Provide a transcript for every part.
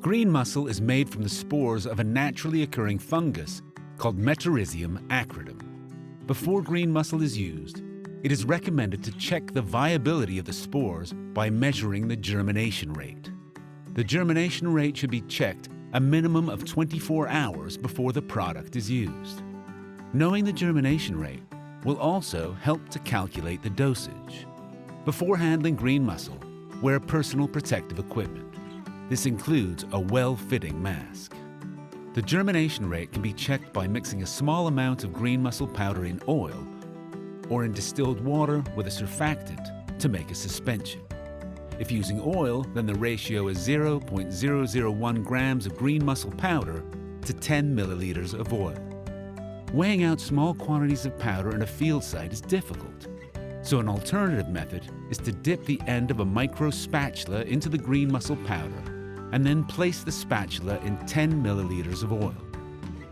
Green mussel is made from the spores of a naturally occurring fungus called Metarhizium acridum. Before green mussel is used, it is recommended to check the viability of the spores by measuring the germination rate. The germination rate should be checked a minimum of 24 hours before the product is used. Knowing the germination rate will also help to calculate the dosage. Before handling green mussel, wear personal protective equipment. This includes a well-fitting mask. The germination rate can be checked by mixing a small amount of green mussel powder in oil or in distilled water with a surfactant to make a suspension. If using oil, then the ratio is 0.001 grams of green mussel powder to 10 milliliters of oil. Weighing out small quantities of powder in a field site is difficult, so an alternative method is to dip the end of a micro spatula into the green mussel powder and then place the spatula in 10 milliliters of oil.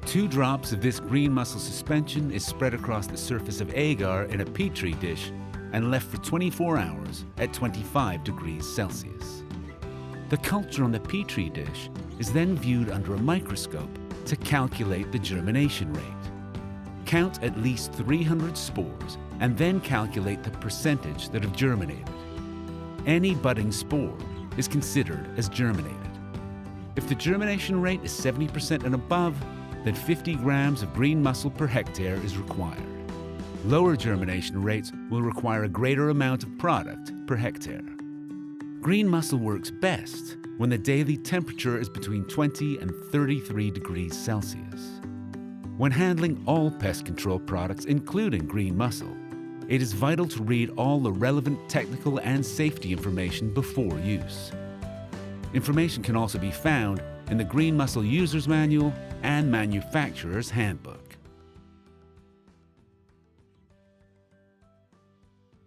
2 drops of this green mussel suspension is spread across the surface of agar in a petri dish and left for 24 hours at 25 degrees Celsius. The culture on the petri dish is then viewed under a microscope to calculate the germination rate. Count at least 300 spores and then calculate the percentage that have germinated. Any budding spore is considered as germinated. If the germination rate is 70% and above, then 50 grams of green mussel per hectare is required. Lower germination rates will require a greater amount of product per hectare. Green mussel works best when the daily temperature is between 20 and 33 degrees Celsius. When handling all pest control products, including green mussel, it is vital to read all the relevant technical and safety information before use. Information can also be found in the Green Mussel User's Manual and Manufacturer's Handbook.